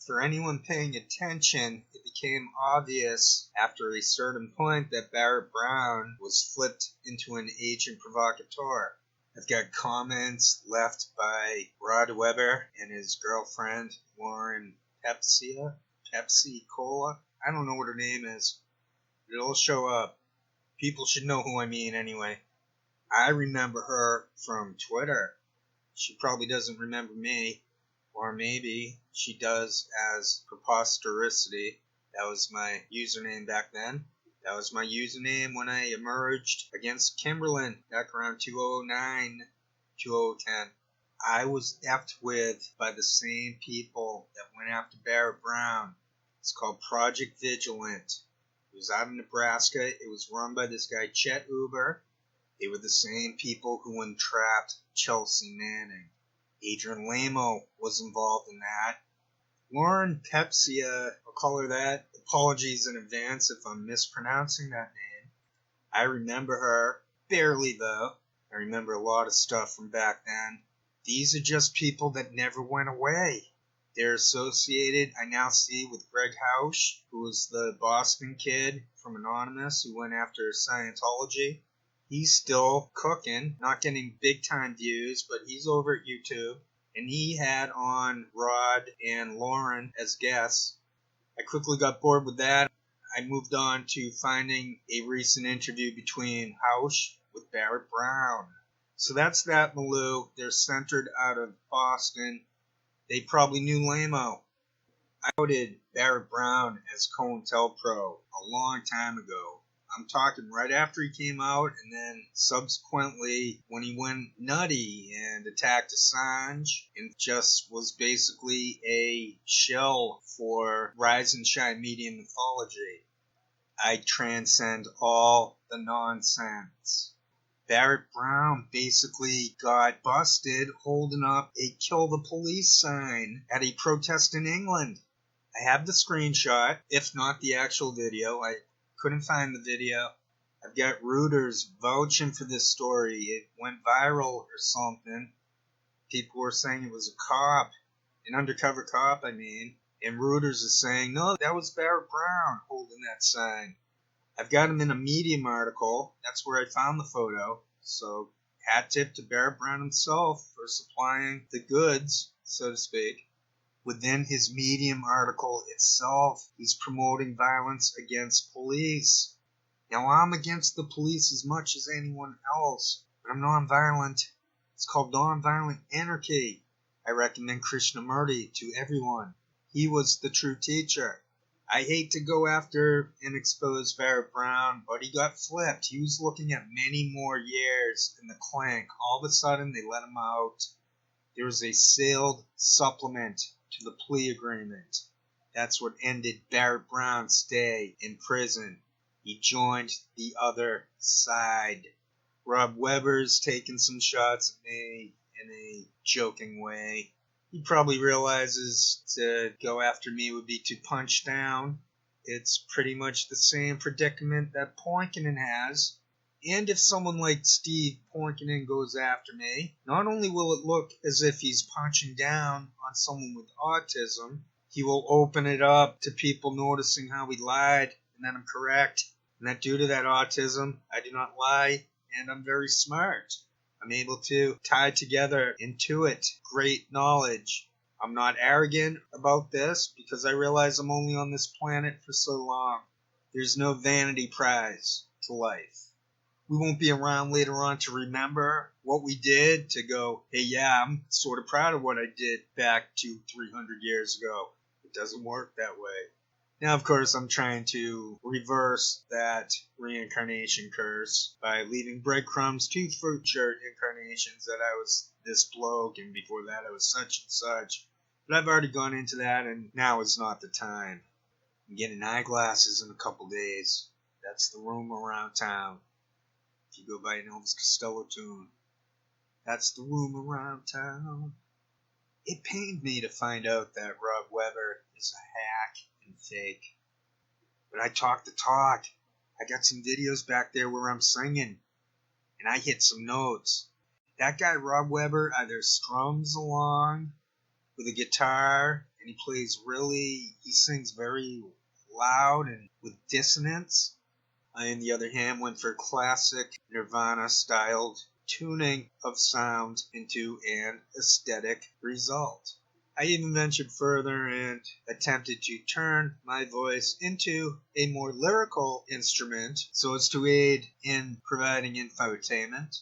For anyone paying attention, it became obvious after a certain point that Barrett Brown was flipped into an agent provocateur. I've got comments left by Rod Weber and his girlfriend, Lauren Pepsi Cola. I don't know what her name is. It'll show up. People should know who I mean anyway. I remember her from Twitter. She probably doesn't remember me. Or maybe she does as preposterosity. That was my username back then. That was my username when I emerged against Kimberlin back around 2009, 2010. I was effed with by the same people that went after Barrett Brown. It's called Project Vigilant. It was out of Nebraska. It was run by this guy, Chet Uber. They were the same people who entrapped Chelsea Manning. Adrian Lamo was involved in that. Lauren Pepsia, I'll call her that. Apologies in advance if I'm mispronouncing that name. I remember her, barely though. I remember a lot of stuff from back then. These are just people that never went away. They're associated, I now see, with Gregg Housh, who was the Boston kid from Anonymous who went after Scientology. He's still cooking, not getting big-time views, but he's over at YouTube. And he had on Rod and Lauren as guests. I quickly got bored with that. I moved on to finding a recent interview between Housh with Barrett Brown. So that's that, Malou. They're centered out of Boston. They probably knew Lamo. I outed Barrett Brown as COINTELPRO a long time ago. I'm talking right after he came out, and then subsequently when he went nutty and attacked Assange and just was basically a shell for Rise and Shine media mythology. I transcend all the nonsense. Barrett Brown basically got busted holding up a kill the police sign at a protest in England. I have the screenshot, if not the actual video. I couldn't find the video. I've got Reuters vouching for this story. It went viral or something. People were saying it was a cop, an undercover cop, I mean. And Reuters is saying, no, that was Barrett Brown holding that sign. I've got him in a Medium article. That's where I found the photo. So, hat tip to Barrett Brown himself for supplying the goods, so to speak. Within his Medium article itself, he's promoting violence against police. Now, I'm against the police as much as anyone else, but I'm non-violent. It's called nonviolent anarchy. I recommend Krishnamurti to everyone. He was the true teacher. I hate to go after and expose Barrett Brown, but he got flipped. He was looking at many more years in the clink. All of a sudden, they let him out. There was a sealed supplement to the plea agreement. That's what ended Barrett Brown's stay in prison. He joined the other side. Rob Weber's taking some shots at me in a joking way. He probably realizes to go after me would be to punch down. It's pretty much the same predicament that Poinkinen has. And if someone like Steve Poinkinen goes after me, not only will it look as if he's punching down on someone with autism, he will open it up to people noticing how he lied and that I'm correct, and that due to that autism, I do not lie, and I'm very smart. I'm able to tie together, intuit great knowledge. I'm not arrogant about this because I realize I'm only on this planet for so long. There's no vanity prize to life. We won't be around later on to remember what we did, to go, hey, yeah, I'm sort of proud of what I did back 200-300 years ago. It doesn't work that way. Now, of course, I'm trying to reverse that reincarnation curse by leaving breadcrumbs to future incarnations that I was this bloke, and before that I was such and such. But I've already gone into that, and now is not the time. I'm getting eyeglasses in a couple days. That's the rumor around town. If you go by an Elvis Costello tune. That's the rumor around town. It pained me to find out that Rob Weber is a hack and fake. But I talk the talk. I got some videos back there where I'm singing. And I hit some notes. That guy Rob Weber either strums along with a guitar and and he sings very loud and with dissonance. I, on the other hand, went for classic Nirvana-styled tuning of sound into an aesthetic result. I even ventured further and attempted to turn my voice into a more lyrical instrument so as to aid in providing infotainment.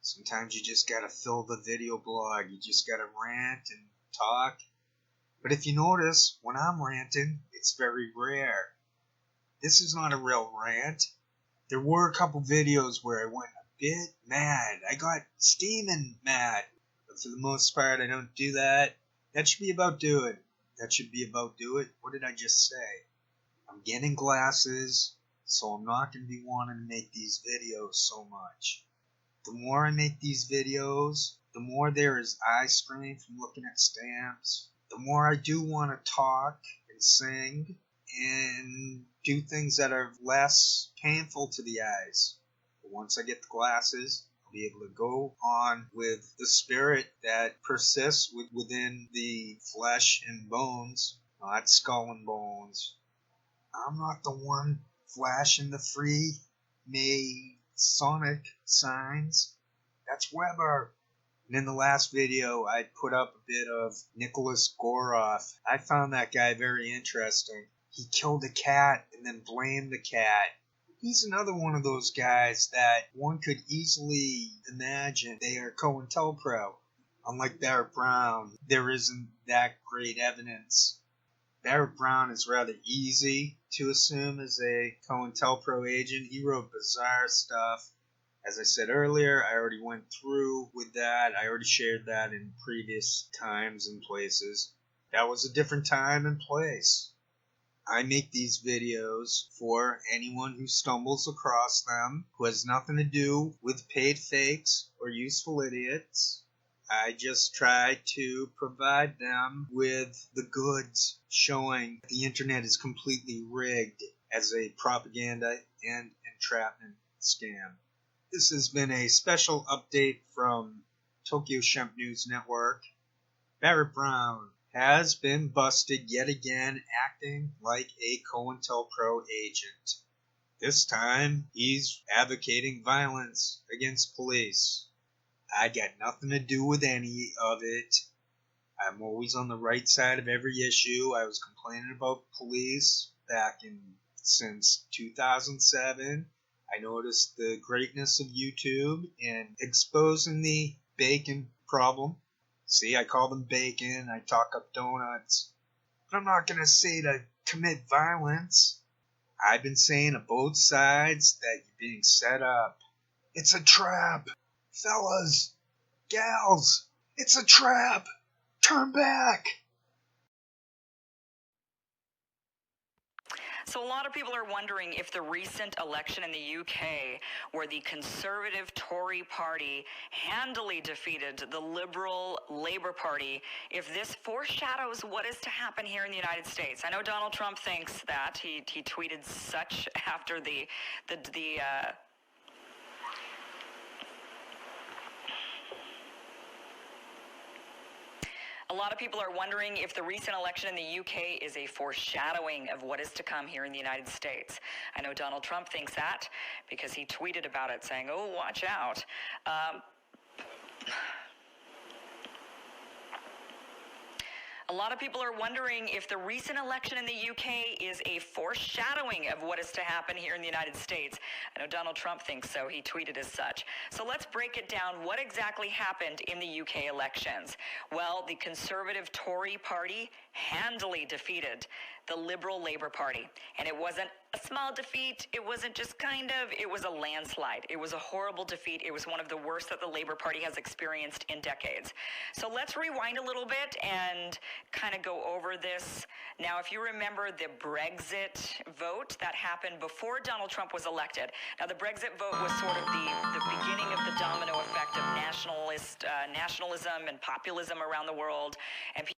Sometimes you just gotta fill the video blog, you just gotta rant and talk. But if you notice, when I'm ranting, it's very rare. This is not a real rant. There were a couple videos where I went a bit mad. I got steaming mad. But for the most part, I don't do that. That should be about do it. What did I just say? I'm getting glasses, so I'm not going to be wanting to make these videos so much. The more I make these videos, the more there is eye strain from looking at stamps. The more I do want to talk and sing and do things that are less painful to the eyes. But once I get the glasses, I'll be able to go on with the spirit that persists within the flesh and bones, not skull and bones. I'm not the one flashing the free Masonic signs. That's Weber. And in the last video, I put up a bit of Nicholas Goroff. I found that guy very interesting. He killed a cat and then blamed the cat. He's another one of those guys that one could easily imagine they are COINTELPRO. Unlike Barrett Brown, there isn't that great evidence. Barrett Brown is rather easy to assume as a COINTELPRO agent. He wrote bizarre stuff. As I said earlier, I already went through with that. I already shared that in previous times and places. That was a different time and place. I make these videos for anyone who stumbles across them, who has nothing to do with paid fakes or useful idiots. I just try to provide them with the goods, showing the internet is completely rigged as a propaganda and entrapment scam. This has been a special update from Tokyo Shemp News Network. Barrett Brown has been busted yet again acting like a COINTELPRO agent. This time, he's advocating violence against police. I got nothing to do with any of it. I'm always on the right side of every issue. I was complaining about police since 2007. I noticed the greatness of YouTube in exposing the bacon problem. See, I call them bacon, I talk up donuts. But I'm not going to say to commit violence. I've been saying to both sides that you're being set up. It's a trap. Fellas, gals, it's a trap. Turn back. So a lot of people are wondering if the recent election in the UK, where the Conservative Tory party handily defeated the Liberal Labour Party, if this foreshadows what is to happen here in the United States. I know Donald Trump thinks that. He tweeted such after the A lot of people are wondering if the recent election in the UK is a foreshadowing of what is to come here in the United States. I know Donald Trump thinks that because he tweeted about it saying, oh, watch out. A lot of people are wondering if the recent election in the UK is a foreshadowing of what is to happen here in the United States. I know Donald Trump thinks so. He tweeted as such. So let's break it down. What exactly happened in the UK elections? Well, the Conservative Tory party handily defeated the Liberal Labour Party. And it wasn't a small defeat. It wasn't just it was a landslide. It was a horrible defeat. It was one of the worst that the Labour Party has experienced in decades. So let's rewind a little bit and kind of go over this. Now, if you remember the Brexit vote that happened before Donald Trump was elected. Now, the Brexit vote was sort of the beginning of the domino effect of nationalism and populism around the world. And